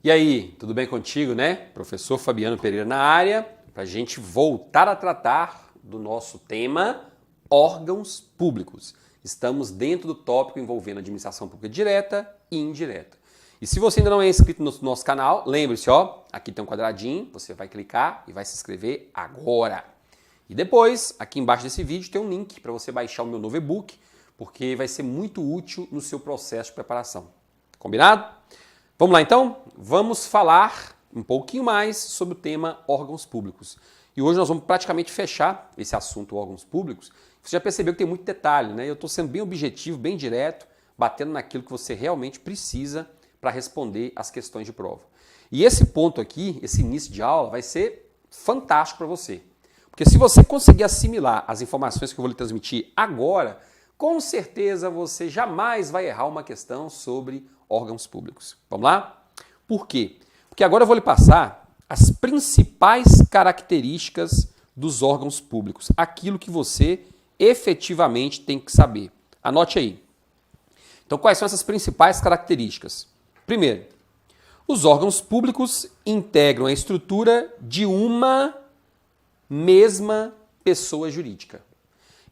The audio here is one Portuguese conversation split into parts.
E aí, tudo bem contigo, né? Professor Fabiano Pereira na área, para a gente voltar a tratar do nosso tema órgãos públicos. Estamos dentro do tópico envolvendo administração pública direta e indireta. E se você ainda não é inscrito no nosso canal, lembre-se, ó, aqui tem um quadradinho, você vai clicar e vai se inscrever agora. E depois, aqui embaixo desse vídeo, tem um link para você baixar o meu novo e-book, porque vai ser muito útil no seu processo de preparação. Combinado? Vamos lá então? Vamos falar um pouquinho mais sobre o tema órgãos públicos. E hoje nós vamos praticamente fechar esse assunto órgãos públicos. Você já percebeu que tem muito detalhe, né? Eu estou sendo bem objetivo, bem direto, batendo naquilo que você realmente precisa para responder as questões de prova. E esse ponto aqui, esse início de aula, vai ser fantástico para você. Porque se você conseguir assimilar as informações que eu vou lhe transmitir agora, com certeza você jamais vai errar uma questão sobre órgãos públicos. Vamos lá? Por quê? Porque agora eu vou lhe passar as principais características dos órgãos públicos, aquilo que você efetivamente tem que saber. Anote aí. Então, quais são essas principais características? Primeiro, os órgãos públicos integram a estrutura de uma mesma pessoa jurídica.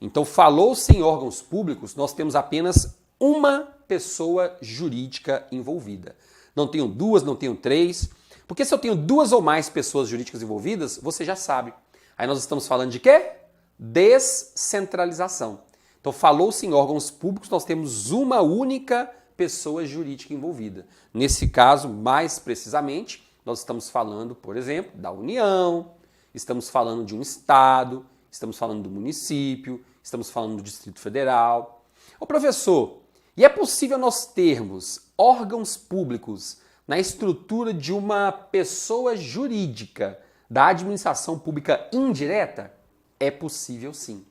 Então, falou-se em órgãos públicos, nós temos apenas uma pessoa jurídica envolvida. Não tenho duas, não tenho três, porque se eu tenho duas ou mais pessoas jurídicas envolvidas, você já sabe. Aí nós estamos falando de quê? Descentralização. Então, falou-se em órgãos públicos, nós temos uma única pessoa jurídica envolvida. Nesse caso, mais precisamente, nós estamos falando, por exemplo, da União, estamos falando de um Estado, estamos falando do município, estamos falando do Distrito Federal. Ô professor, e é possível nós termos órgãos públicos na estrutura de uma pessoa jurídica da administração pública indireta? É possível sim.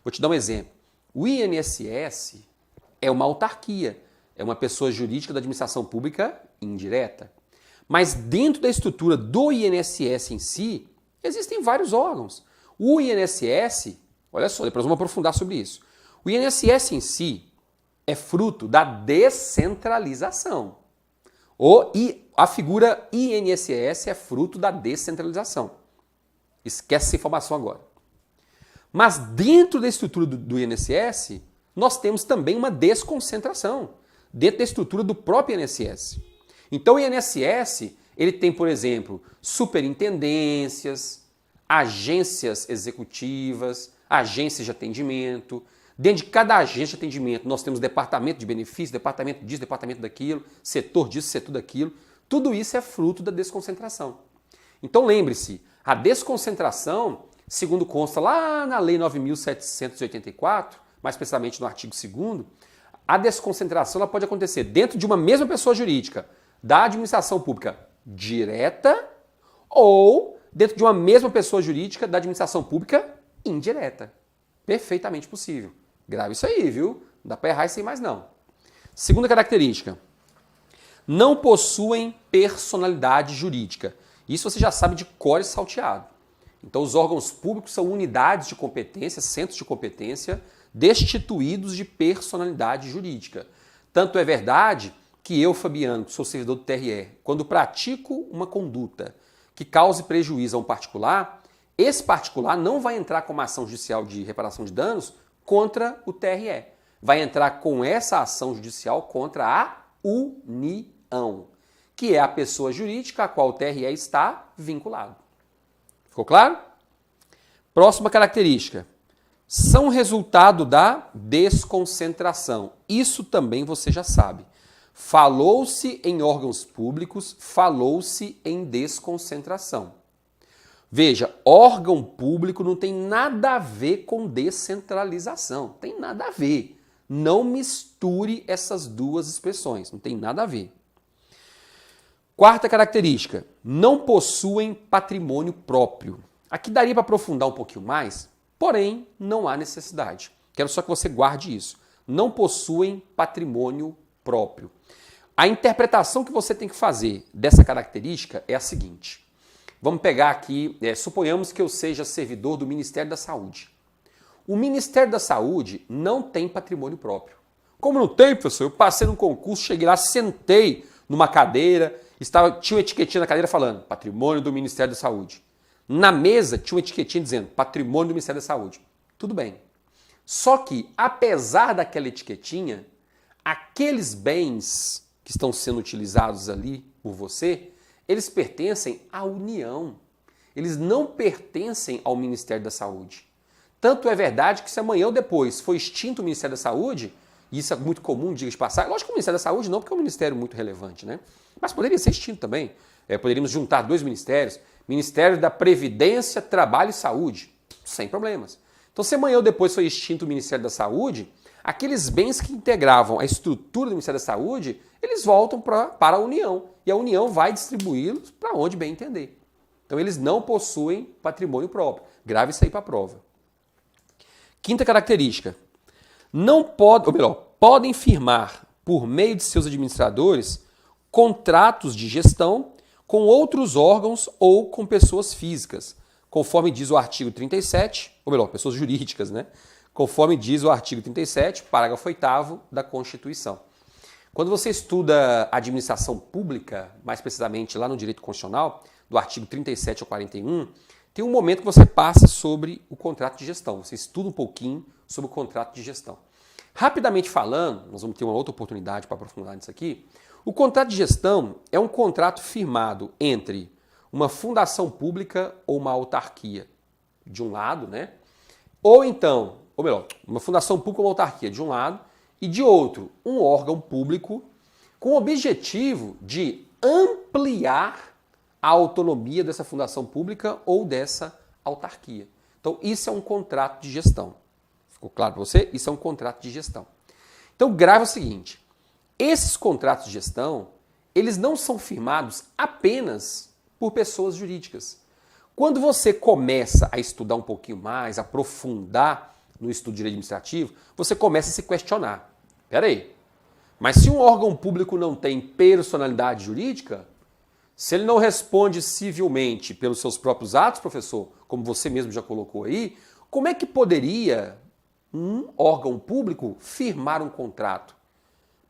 Vou te dar um exemplo. O INSS é uma autarquia, é uma pessoa jurídica da administração pública indireta. Mas dentro da estrutura do INSS em si, existem vários órgãos. O INSS, olha só, depois vamos aprofundar sobre isso. O INSS em si é fruto da descentralização. A figura INSS é fruto da descentralização. Esquece essa informação agora. Mas dentro da estrutura do INSS, nós temos também uma desconcentração, dentro da estrutura do próprio INSS. Então o INSS, ele tem, por exemplo, superintendências, agências executivas, agências de atendimento. Dentro de cada agência de atendimento, nós temos departamento de benefícios, departamento disso, departamento daquilo, setor disso, setor daquilo. Tudo isso é fruto da desconcentração. Então lembre-se, a desconcentração, segundo consta lá na Lei 9.784, mais precisamente no artigo 2º, a desconcentração ela pode acontecer dentro de uma mesma pessoa jurídica da administração pública direta ou dentro de uma mesma pessoa jurídica da administração pública indireta. Perfeitamente possível. Grave isso aí, viu? Não dá para errar isso aí mais não. Segunda característica. Não possuem personalidade jurídica. Isso você já sabe de cor e salteado. Então os órgãos públicos são unidades de competência, centros de competência, destituídos de personalidade jurídica. Tanto é verdade que eu, Fabiano, que sou servidor do TRE, quando pratico uma conduta que cause prejuízo a um particular, esse particular não vai entrar com uma ação judicial de reparação de danos contra o TRE. Vai entrar com essa ação judicial contra a União, que é a pessoa jurídica a qual o TRE está vinculado. Ficou claro? Próxima característica. São resultado da desconcentração. Isso também você já sabe. Falou-se em órgãos públicos, falou-se em desconcentração. Veja, órgão público não tem nada a ver com descentralização. Tem nada a ver. Não misture essas duas expressões. Não tem nada a ver. Quarta característica. Não possuem patrimônio próprio. Aqui daria para aprofundar um pouquinho mais, porém não há necessidade. Quero só que você guarde isso. Não possuem patrimônio próprio. A interpretação que você tem que fazer dessa característica é a seguinte. Vamos pegar aqui, suponhamos que eu seja servidor do Ministério da Saúde. O Ministério da Saúde não tem patrimônio próprio. Como não tem, professor? Eu passei num concurso, cheguei lá, sentei numa cadeira Tinha uma etiquetinha na cadeira falando patrimônio do Ministério da Saúde. Na mesa tinha uma etiquetinha dizendo patrimônio do Ministério da Saúde. Tudo bem. Só que, apesar daquela etiquetinha, aqueles bens que estão sendo utilizados ali por você, eles pertencem à União. Eles não pertencem ao Ministério da Saúde. Tanto é verdade que se amanhã ou depois for extinto o Ministério da Saúde, e isso é muito comum, diga de passagem, lógico que o Ministério da Saúde não, porque é um ministério muito relevante, né? Mas poderia ser extinto também. Poderíamos juntar dois ministérios, Ministério da Previdência, Trabalho e Saúde, sem problemas. Então, se amanhã ou depois for extinto o Ministério da Saúde, aqueles bens que integravam a estrutura do Ministério da Saúde, eles voltam para a União. E a União vai distribuí-los para onde bem entender. Então, eles não possuem patrimônio próprio. Grave isso aí para a prova. Quinta característica. Podem firmar, por meio de seus administradores, contratos de gestão com outros órgãos ou com pessoas físicas, conforme diz o artigo 37, pessoas jurídicas, né? Conforme diz o artigo 37, parágrafo 8º da Constituição. Quando você estuda administração pública, mais precisamente lá no direito constitucional, do artigo 37 ao 41, tem um momento que você passa sobre o contrato de gestão. Você estuda um pouquinho sobre o contrato de gestão. Rapidamente falando, nós vamos ter uma outra oportunidade para aprofundar nisso aqui. O contrato de gestão é um contrato firmado entre uma fundação pública ou uma autarquia, de um lado, né? Uma fundação pública ou uma autarquia, de um lado, e de outro, um órgão público com o objetivo de ampliar a autonomia dessa fundação pública ou dessa autarquia. Então, isso é um contrato de gestão. Ficou claro para você? Isso é um contrato de gestão. Então, grave o seguinte. Esses contratos de gestão, eles não são firmados apenas por pessoas jurídicas. Quando você começa a estudar um pouquinho mais, aprofundar no estudo de direito administrativo, você começa a se questionar. Peraí, mas se um órgão público não tem personalidade jurídica, se ele não responde civilmente pelos seus próprios atos, professor, como você mesmo já colocou aí, como é que poderia um órgão público firmar um contrato?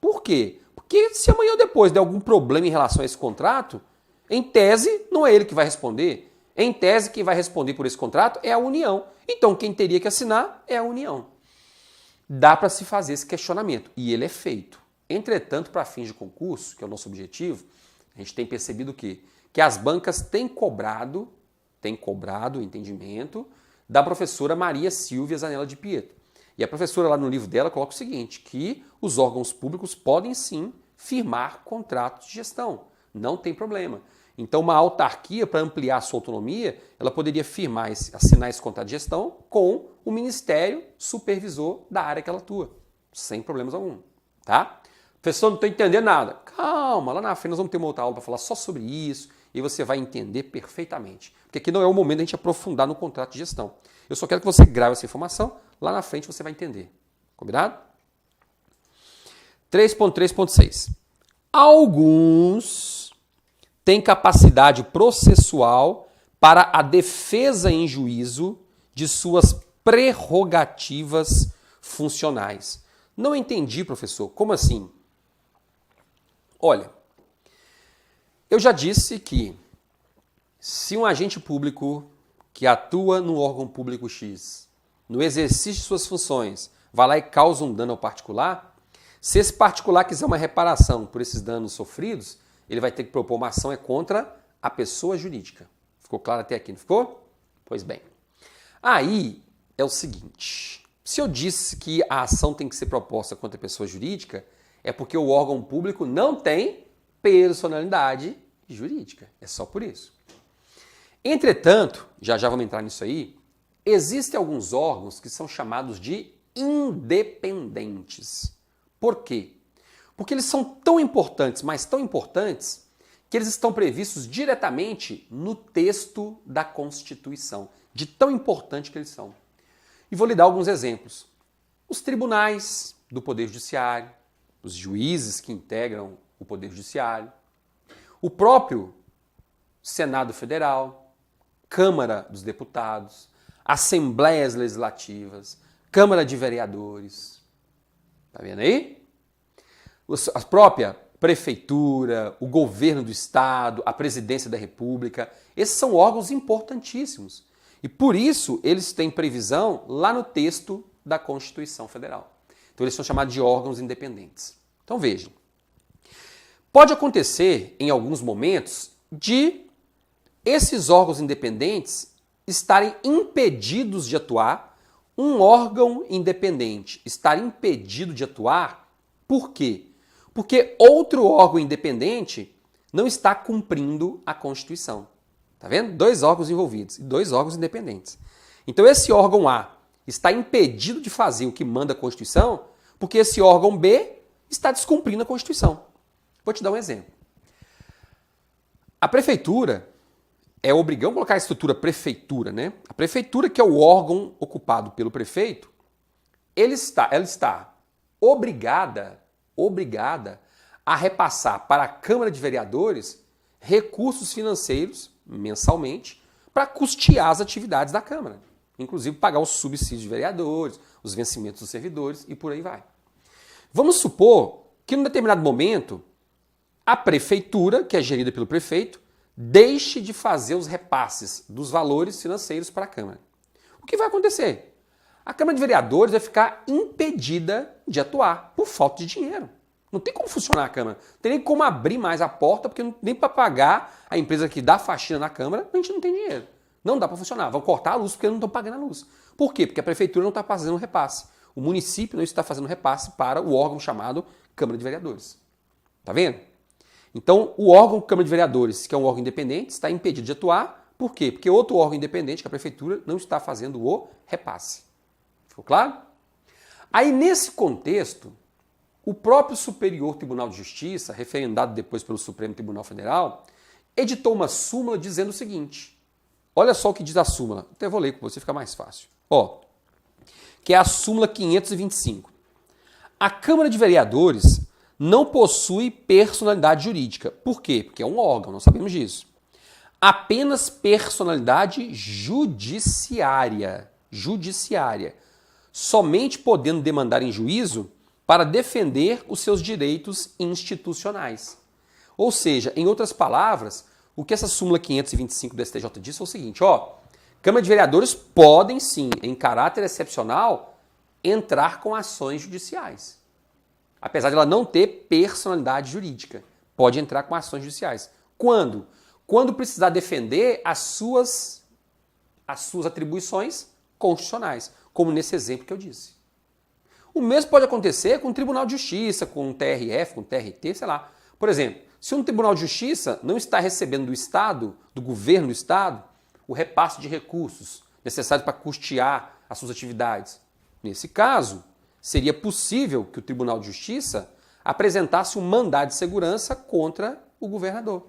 Por quê? Porque se amanhã ou depois der algum problema em relação a esse contrato, em tese, não é ele que vai responder. Em tese, quem vai responder por esse contrato é a União. Então, quem teria que assinar é a União. Dá para se fazer esse questionamento, e ele é feito. Entretanto, para fins de concurso, que é o nosso objetivo, a gente tem percebido o quê? Que as bancas têm cobrado o entendimento da professora Maria Silvia Zanella de Pietro. E a professora lá no livro dela coloca o seguinte, que os órgãos públicos podem sim firmar contratos de gestão, não tem problema. Então uma autarquia, para ampliar a sua autonomia, ela poderia assinar esse contrato de gestão com o ministério supervisor da área que ela atua, sem problemas algum, tá? Professor, não estou entendendo nada. Calma, lá na frente nós vamos ter uma outra aula para falar só sobre isso e você vai entender perfeitamente. Porque aqui não é o momento da gente aprofundar no contrato de gestão. Eu só quero que você grave essa informação, lá na frente você vai entender. Combinado? 3.3.6. Alguns têm capacidade processual para a defesa em juízo de suas prerrogativas funcionais. Não entendi, professor. Como assim? Olha, eu já disse que se um agente público que atua no órgão público X, no exercício de suas funções, vai lá e causa um dano ao particular, se esse particular quiser uma reparação por esses danos sofridos, ele vai ter que propor uma ação contra a pessoa jurídica. Ficou claro até aqui, não ficou? Pois bem. Aí é o seguinte, se eu disse que a ação tem que ser proposta contra a pessoa jurídica, é porque o órgão público não tem personalidade jurídica. É só por isso. Entretanto, já vamos entrar nisso aí, existem alguns órgãos que são chamados de independentes. Por quê? Porque eles são tão importantes, mas tão importantes, que eles estão previstos diretamente no texto da Constituição, de tão importante que eles são. E vou lhe dar alguns exemplos. Os tribunais do Poder Judiciário, os juízes que integram o Poder Judiciário, o próprio Senado Federal, Câmara dos Deputados, Assembleias Legislativas, Câmara de Vereadores. Tá vendo aí? A própria prefeitura, o governo do estado, a presidência da república. Esses são órgãos importantíssimos. E por isso eles têm previsão lá no texto da Constituição Federal. Então eles são chamados de órgãos independentes. Então vejam, pode acontecer em alguns momentos de esses órgãos independentes estarem impedidos de atuar, um órgão independente estar impedido de atuar, por quê? Porque outro órgão independente não está cumprindo a Constituição. Tá vendo? Dois órgãos envolvidos e dois órgãos independentes. Então esse órgão A está impedido de fazer o que manda a Constituição porque esse órgão B está descumprindo a Constituição. Vou te dar um exemplo. A prefeitura é obrigado a colocar a estrutura prefeitura, né? A prefeitura, que é o órgão ocupado pelo prefeito, ela está obrigada a repassar para a Câmara de Vereadores recursos financeiros mensalmente para custear as atividades da Câmara, inclusive pagar os subsídios de vereadores, os vencimentos dos servidores e por aí vai. Vamos supor que, num determinado momento, a prefeitura, que é gerida pelo prefeito, deixe de fazer os repasses dos valores financeiros para a Câmara. O que vai acontecer? A Câmara de Vereadores vai ficar impedida de atuar por falta de dinheiro. Não tem como funcionar a Câmara. Não tem nem como abrir mais a porta, porque nem para pagar a empresa que dá faxina na Câmara, a gente não tem dinheiro. Não dá para funcionar. Vão cortar a luz porque não estão pagando a luz. Por quê? Porque a prefeitura não está fazendo repasse. O município não está fazendo repasse para o órgão chamado Câmara de Vereadores. Tá vendo? Então, o órgão Câmara de Vereadores, que é um órgão independente, está impedido de atuar. Por quê? Porque outro órgão independente, que é a prefeitura, não está fazendo o repasse. Ficou claro? Aí, nesse contexto, o próprio Superior Tribunal de Justiça, referendado depois pelo Supremo Tribunal Federal, editou uma súmula dizendo o seguinte. Olha só o que diz a súmula. Até vou ler com você, fica mais fácil. Ó, que é a súmula 525. A Câmara de Vereadores não possui personalidade jurídica. Por quê? Porque é um órgão, nós sabemos disso. Apenas personalidade judiciária. Somente podendo demandar em juízo para defender os seus direitos institucionais. Ou seja, em outras palavras, o que essa súmula 525 do STJ diz é o seguinte, ó, Câmara de Vereadores podem sim, em caráter excepcional, entrar com ações judiciais. Apesar de ela não ter personalidade jurídica, pode entrar com ações judiciais. Quando? Quando precisar defender as suas atribuições constitucionais, como nesse exemplo que eu disse. O mesmo pode acontecer com o Tribunal de Justiça, com o TRF, com o TRT, sei lá. Por exemplo, se um Tribunal de Justiça não está recebendo do Estado, do governo do Estado, o repasse de recursos necessários para custear as suas atividades, nesse caso, seria possível que o Tribunal de Justiça apresentasse um mandado de segurança contra o governador,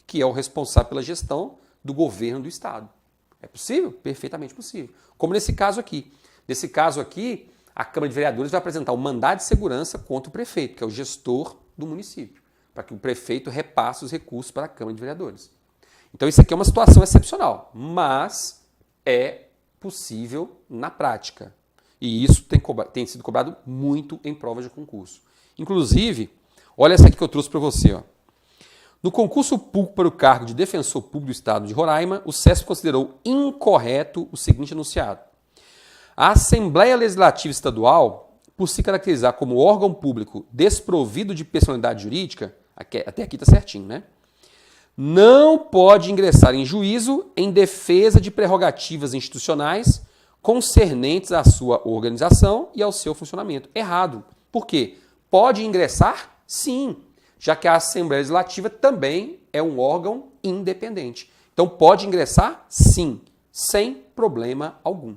que é o responsável pela gestão do governo do Estado. É possível? Perfeitamente possível. Como nesse caso aqui. Nesse caso aqui, a Câmara de Vereadores vai apresentar um mandado de segurança contra o prefeito, que é o gestor do município, para que o prefeito repasse os recursos para a Câmara de Vereadores. Então isso aqui é uma situação excepcional, mas é possível na prática. E isso tem sido cobrado muito em provas de concurso. Inclusive, olha essa aqui que eu trouxe para você. Ó. No concurso público para o cargo de Defensor Público do Estado de Roraima, o CESP considerou incorreto o seguinte enunciado. A Assembleia Legislativa Estadual, por se caracterizar como órgão público desprovido de personalidade jurídica, até aqui está certinho, né? Não pode ingressar em juízo em defesa de prerrogativas institucionais concernentes à sua organização e ao seu funcionamento. Errado. Por quê? Pode ingressar? Sim, já que a Assembleia Legislativa também é um órgão independente. Então pode ingressar? Sim, sem problema algum.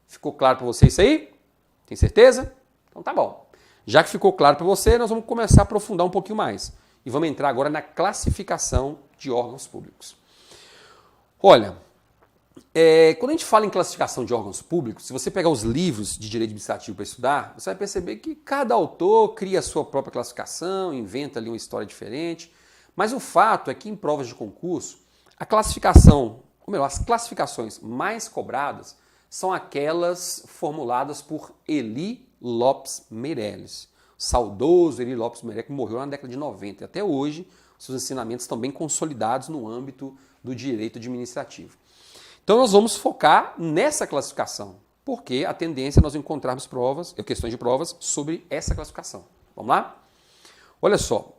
Ficou claro para você isso aí? Tem certeza? Então tá bom. Já que ficou claro para você, nós vamos começar a aprofundar um pouquinho mais. E vamos entrar agora na classificação de órgãos públicos. Olha, quando a gente fala em classificação de órgãos públicos, se você pegar os livros de direito administrativo para estudar, você vai perceber que cada autor cria a sua própria classificação, inventa ali uma história diferente. Mas o fato é que em provas de concurso, a classificação, ou melhor, as classificações mais cobradas são aquelas formuladas por Eli Lopes Meirelles. saudoso Eri Lopes Meré, que morreu na década de 90. E até hoje, seus ensinamentos estão bem consolidados no âmbito do direito administrativo. Então nós vamos focar nessa classificação, porque a tendência é nós encontrarmos questões de provas sobre essa classificação. Vamos lá? Olha só,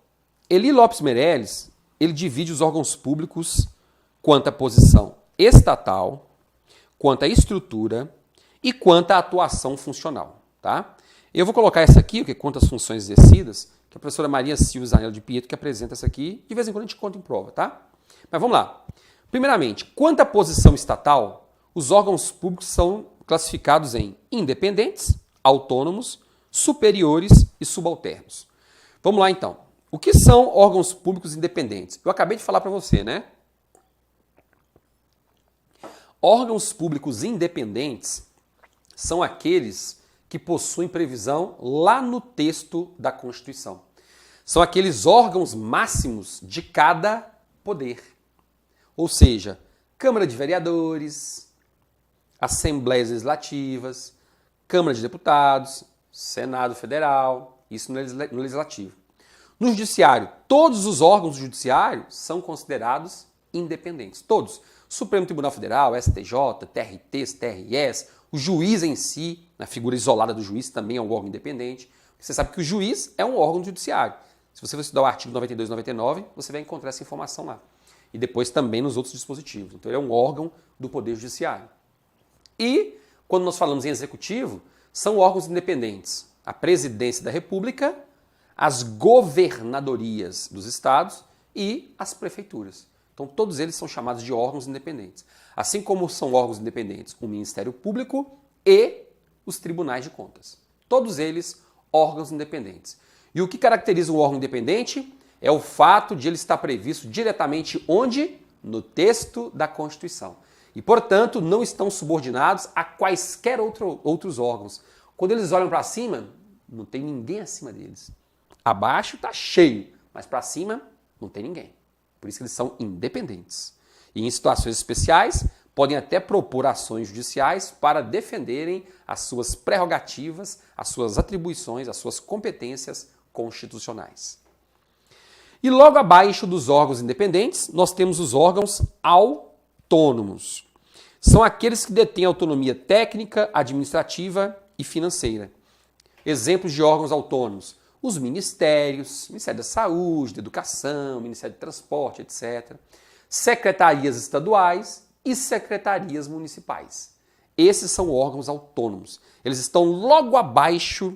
Eri Lopes Meirelles, ele divide os órgãos públicos quanto à posição estatal, quanto à estrutura e quanto à atuação funcional, tá? Eu vou colocar essa aqui, que quanto às funções exercidas, que a professora Maria Silvia Zanella de Pietro que apresenta essa aqui, de vez em quando a gente conta em prova, tá? Mas vamos lá. Primeiramente, quanto à posição estatal, os órgãos públicos são classificados em independentes, autônomos, superiores e subalternos. Vamos lá então. O que são órgãos públicos independentes? Eu acabei de falar para você, né? Órgãos públicos independentes são aqueles que possuem previsão lá no texto da Constituição. São aqueles órgãos máximos de cada poder. Ou seja, Câmara de Vereadores, Assembleias Legislativas, Câmara de Deputados, Senado Federal, isso no Legislativo. No Judiciário, todos os órgãos do Judiciário são considerados independentes. Todos. Supremo Tribunal Federal, STJ, TRT, TRS, o juiz em si, na figura isolada do juiz, também é um órgão independente. Você sabe que o juiz é um órgão do judiciário. Se você for estudar o artigo 92 e 99, você vai encontrar essa informação lá. E depois também nos outros dispositivos. Então ele é um órgão do Poder Judiciário. E, quando nós falamos em executivo, são órgãos independentes. A Presidência da República, as governadorias dos estados e as prefeituras. Então, todos eles são chamados de órgãos independentes. Assim como são órgãos independentes o Ministério Público e os Tribunais de Contas. Todos eles órgãos independentes. E o que caracteriza um órgão independente é o fato de ele estar previsto diretamente onde? No texto da Constituição. E, portanto, não estão subordinados a quaisquer outros órgãos. Quando eles olham para cima, não tem ninguém acima deles. Abaixo está cheio, mas para cima não tem ninguém. Por isso que eles são independentes. E em situações especiais, podem até propor ações judiciais para defenderem as suas prerrogativas, as suas atribuições, as suas competências constitucionais. E logo abaixo dos órgãos independentes, nós temos os órgãos autônomos. São aqueles que detêm autonomia técnica, administrativa e financeira. Exemplos de órgãos autônomos: os ministérios, Ministério da Saúde, da Educação, Ministério do Transporte, etc. Secretarias estaduais e secretarias municipais. Esses são órgãos autônomos. Eles estão logo abaixo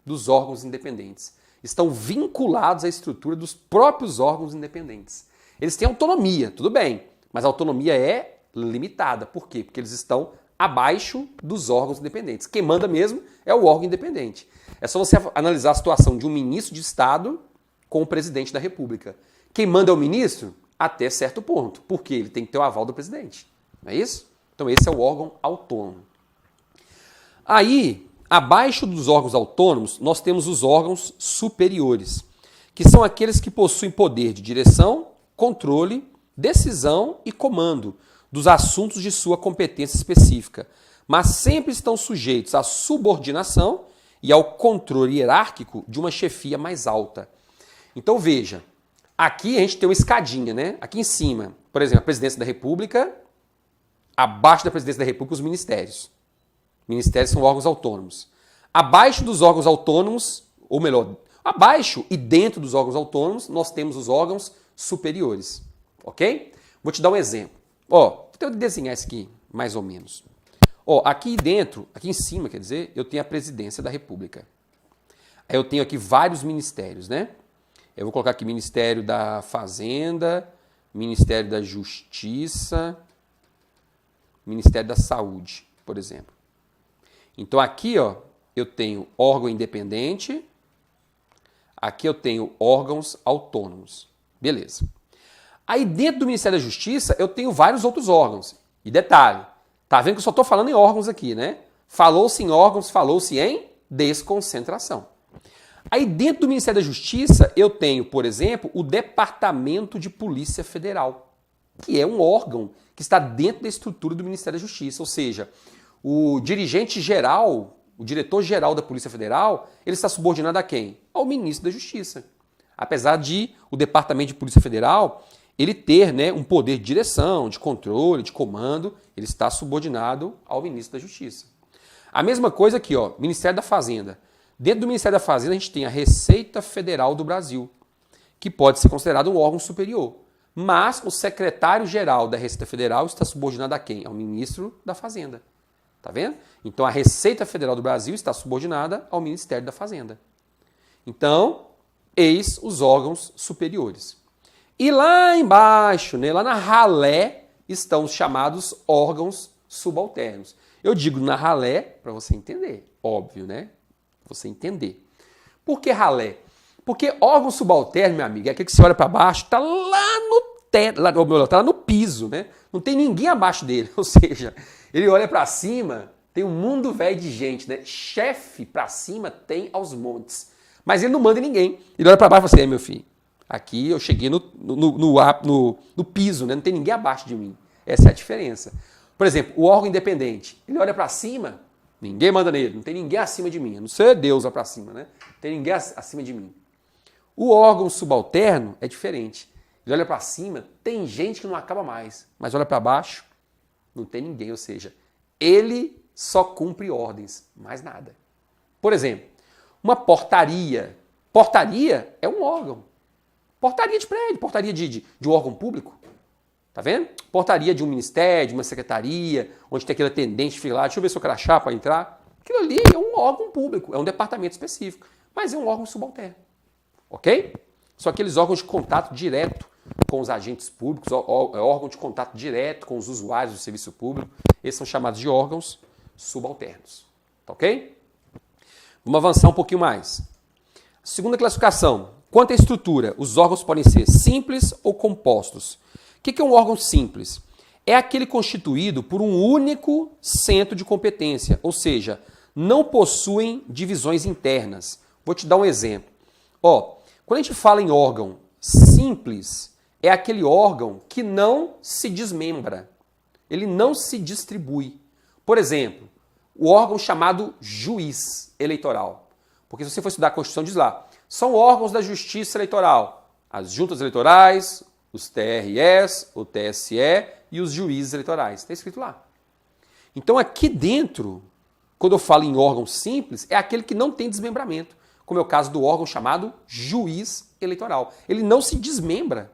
dos órgãos independentes. Estão vinculados à estrutura dos próprios órgãos independentes. Eles têm autonomia, tudo bem, mas a autonomia é limitada. Por quê? Porque eles estão abaixo dos órgãos independentes. Quem manda mesmo é o órgão independente. É só você analisar a situação de um ministro de Estado com o presidente da República. Quem manda é o ministro até certo ponto, porque ele tem que ter o aval do presidente. Não é isso? Então esse é o órgão autônomo. Aí, abaixo dos órgãos autônomos, nós temos os órgãos superiores, que são aqueles que possuem poder de direção, controle, decisão e comando dos assuntos de sua competência específica, mas sempre estão sujeitos à subordinação e ao controle hierárquico de uma chefia mais alta. Então veja, aqui a gente tem uma escadinha, né? Aqui em cima, por exemplo, a Presidência da República, abaixo da Presidência da República, os ministérios. Ministérios são órgãos autônomos. Abaixo dos órgãos autônomos, ou melhor, abaixo e dentro dos órgãos autônomos, nós temos os órgãos superiores. Ok? Vou te dar um exemplo. Vou tentar desenhar isso aqui, mais ou menos. Aqui dentro, aqui em cima, quer dizer, eu tenho a Presidência da República. Aí eu tenho aqui vários ministérios, né? Eu vou colocar aqui Ministério da Fazenda, Ministério da Justiça, Ministério da Saúde, por exemplo. Então aqui, eu tenho órgão independente, aqui eu tenho órgãos autônomos. Beleza. Aí dentro do Ministério da Justiça eu tenho vários outros órgãos. E detalhe, tá vendo que eu só estou falando em órgãos aqui, né? Falou-se em órgãos, falou-se em desconcentração. Aí dentro do Ministério da Justiça eu tenho, por exemplo, o Departamento de Polícia Federal, que é um órgão que está dentro da estrutura do Ministério da Justiça. Ou seja, o dirigente geral o diretor-geral da Polícia Federal, ele está subordinado a quem? Ao ministro da Justiça. Apesar de o Departamento de Polícia Federal ele ter, né, um poder de direção, de controle, de comando, ele está subordinado ao ministro da Justiça. A mesma coisa aqui, ó, Ministério da Fazenda. Dentro do Ministério da Fazenda a gente tem a Receita Federal do Brasil, que pode ser considerado um órgão superior. Mas o secretário-geral da Receita Federal está subordinado a quem? Ao ministro da Fazenda. Tá vendo? Então a Receita Federal do Brasil está subordinada ao Ministério da Fazenda. Então, eis os órgãos superiores. E lá embaixo, né, lá na ralé, estão os chamados órgãos subalternos. Eu digo na ralé para você entender, óbvio, né? Você entender. Por que ralé? Porque órgão subalterno, meu amigo, é aquele que você olha para baixo, está lá no teto, tá lá no piso, né? Não tem ninguém abaixo dele, ou seja, ele olha para cima, tem um mundo velho de gente, né? Chefe para cima tem aos montes, mas ele não manda ninguém. Ele olha para baixo e fala assim, meu filho, aqui eu cheguei no piso, né? Não tem ninguém abaixo de mim. Essa é a diferença. Por exemplo, o órgão independente, ele olha para cima, ninguém manda nele, não tem ninguém acima de mim. A não ser Deus lá para cima, né? Não tem ninguém acima de mim. O órgão subalterno é diferente. Ele olha para cima, tem gente que não acaba mais, mas olha para baixo, não tem ninguém, ou seja, ele só cumpre ordens, mais nada. Por exemplo, uma portaria. Portaria é um órgão. Portaria de prédio, portaria de um órgão público. Tá vendo? Portaria de um ministério, de uma secretaria, onde tem aquele atendente que fica lá, deixa eu ver seu crachá para entrar. Aquilo ali é um órgão público, é um departamento específico, mas é um órgão subalterno. Ok? São aqueles órgãos de contato direto com os agentes públicos, órgão de contato direto com os usuários do serviço público. Esses são chamados de órgãos subalternos. Tá ok? Vamos avançar um pouquinho mais. Segunda classificação. Quanto à estrutura, os órgãos podem ser simples ou compostos. O que é um órgão simples? É aquele constituído por um único centro de competência, ou seja, não possuem divisões internas. Vou te dar um exemplo. Ó, quando a gente fala em órgão simples, é aquele órgão que não se desmembra, ele não se distribui. Por exemplo, o órgão chamado juiz eleitoral. Porque se você for estudar a Constituição, diz lá, são órgãos da Justiça Eleitoral, as juntas eleitorais, os TREs, o TSE e os juízes eleitorais. Está escrito lá. Então aqui dentro, quando eu falo em órgão simples, é aquele que não tem desmembramento, como é o caso do órgão chamado juiz eleitoral. Ele não se desmembra.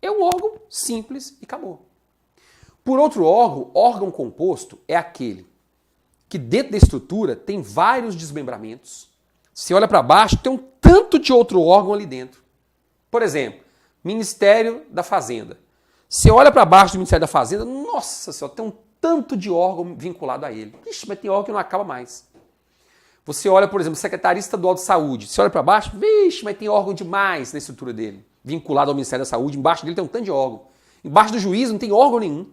É um órgão simples e acabou. Por outro órgão composto é aquele que dentro da estrutura tem vários desmembramentos. Você olha para baixo, tem um tanto de outro órgão ali dentro. Por exemplo, Ministério da Fazenda. Você olha para baixo do Ministério da Fazenda, nossa senhora, tem um tanto de órgão vinculado a ele. Ixi, mas tem órgão que não acaba mais. Você olha, por exemplo, Secretaria Estadual de Saúde. Você olha para baixo, vixe, mas tem órgão demais na estrutura dele, vinculado ao Ministério da Saúde. Embaixo dele tem um tanto de órgão. Embaixo do juiz não tem órgão nenhum.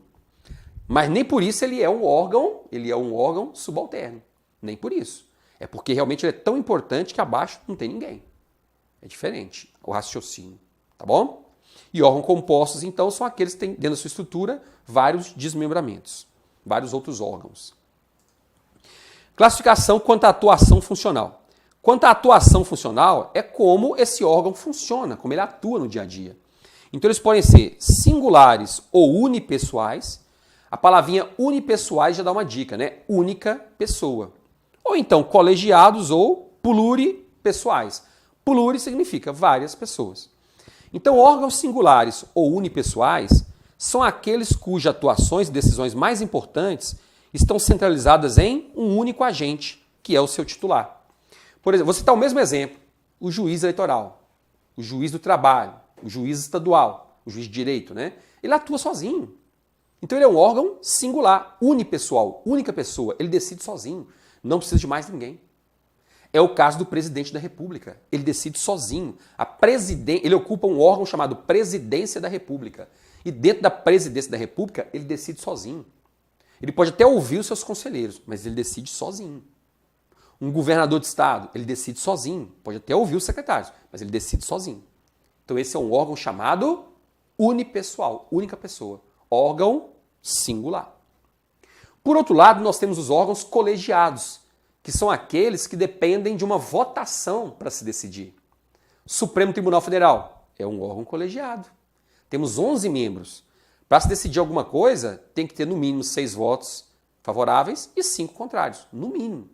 Mas nem por isso ele é um órgão subalterno. Nem por isso. É porque realmente ele é tão importante que abaixo não tem ninguém. É diferente o raciocínio. Tá bom? E órgãos compostos, então, são aqueles que têm dentro da sua estrutura vários desmembramentos, vários outros órgãos. Classificação quanto à atuação funcional. Quanto à atuação funcional, é como esse órgão funciona, como ele atua no dia a dia. Então, eles podem ser singulares ou unipessoais. A palavrinha unipessoais já dá uma dica, né? Única pessoa. Ou então, colegiados ou pluripessoais. Pluri significa várias pessoas. Então, órgãos singulares ou unipessoais são aqueles cujas atuações e decisões mais importantes estão centralizadas em um único agente, que é o seu titular. Por exemplo, vou citar o mesmo exemplo, o juiz eleitoral, o juiz do trabalho, o juiz estadual, o juiz de direito, né? Ele atua sozinho. Então ele é um órgão singular, unipessoal, única pessoa, ele decide sozinho, não precisa de mais ninguém. É o caso do presidente da República. Ele decide sozinho. Ele ocupa um órgão chamado Presidência da República. E dentro da Presidência da República, ele decide sozinho. Ele pode até ouvir os seus conselheiros, mas ele decide sozinho. Um governador de estado, ele decide sozinho. Pode até ouvir os secretários, mas ele decide sozinho. Então esse é um órgão chamado unipessoal, única pessoa. Órgão singular. Por outro lado, nós temos os órgãos colegiados, que que são aqueles que dependem de uma votação para se decidir. Supremo Tribunal Federal é um órgão colegiado. Temos 11 membros. Para se decidir alguma coisa, tem que ter no mínimo 6 votos favoráveis e 5 contrários. No mínimo.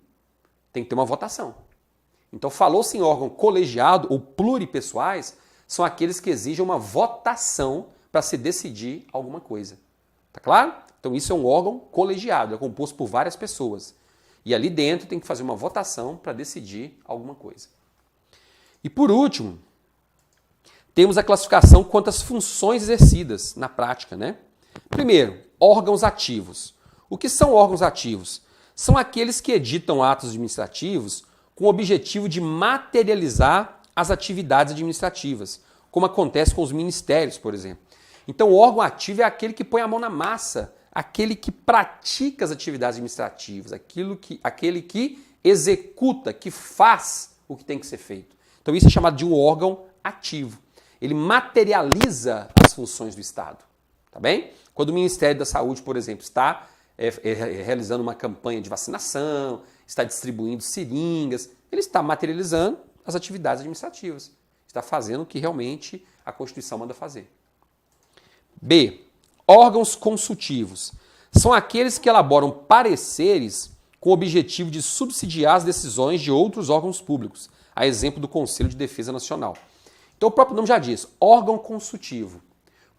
Tem que ter uma votação. Então, falou-se em órgão colegiado ou pluripessoais, são aqueles que exigem uma votação para se decidir alguma coisa. Tá claro? Então, isso é um órgão colegiado, é composto por várias pessoas. E ali dentro tem que fazer uma votação para decidir alguma coisa. E por último, temos a classificação quanto às funções exercidas na prática, né? Primeiro, órgãos ativos. O que são órgãos ativos? São aqueles que editam atos administrativos com o objetivo de materializar as atividades administrativas, como acontece com os ministérios, por exemplo. Então, o órgão ativo é aquele que põe a mão na massa, aquele que pratica as atividades administrativas, aquele que executa, que faz o que tem que ser feito. Então, isso é chamado de um órgão ativo. Ele materializa as funções do Estado. Tá bem? Quando o Ministério da Saúde, por exemplo, está realizando uma campanha de vacinação, está distribuindo seringas, ele está materializando as atividades administrativas. Está fazendo o que realmente a Constituição manda fazer. B. Órgãos consultivos. São aqueles que elaboram pareceres com o objetivo de subsidiar as decisões de outros órgãos públicos, a exemplo do Conselho de Defesa Nacional. Então o próprio nome já diz, órgão consultivo.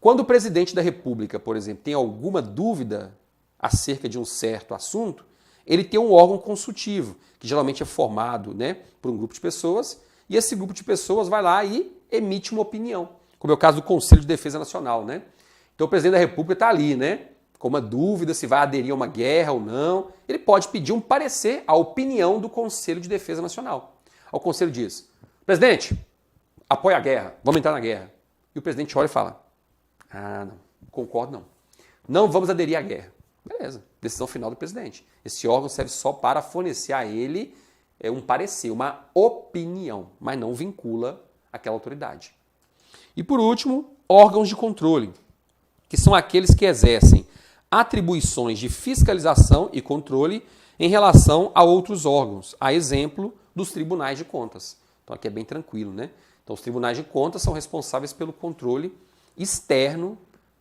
Quando o presidente da República, por exemplo, tem alguma dúvida acerca de um certo assunto, ele tem um órgão consultivo, que geralmente é formado, né, por um grupo de pessoas, e esse grupo de pessoas vai lá e emite uma opinião, como é o caso do Conselho de Defesa Nacional, né? Então o presidente da República está ali, né, com uma dúvida se vai aderir a uma guerra ou não, ele pode pedir um parecer, a opinião do Conselho de Defesa Nacional. O Conselho diz, presidente, apoia a guerra, vamos entrar na guerra. E o presidente olha e fala, não concordo não. Não vamos aderir à guerra. Beleza, decisão final do presidente. Esse órgão serve só para fornecer a ele um parecer, uma opinião, mas não vincula aquela autoridade. E por último, órgãos de controle, que são aqueles que exercem atribuições de fiscalização e controle em relação a outros órgãos, a exemplo dos tribunais de contas. Então aqui é bem tranquilo, né? Então os tribunais de contas são responsáveis pelo controle externo,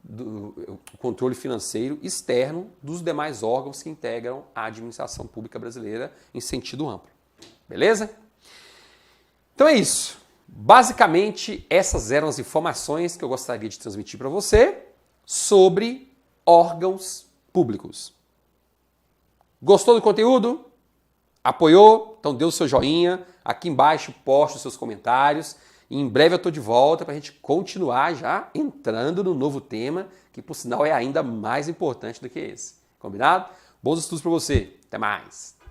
o controle financeiro externo dos demais órgãos que integram a administração pública brasileira em sentido amplo. Beleza? Então é isso. Basicamente, essas eram as informações que eu gostaria de transmitir para você sobre órgãos públicos. Gostou do conteúdo? Apoiou? Então dê o seu joinha. Aqui embaixo poste os seus comentários. E em breve eu estou de volta para a gente continuar já entrando no novo tema, que por sinal é ainda mais importante do que esse. Combinado? Bons estudos para você. Até mais!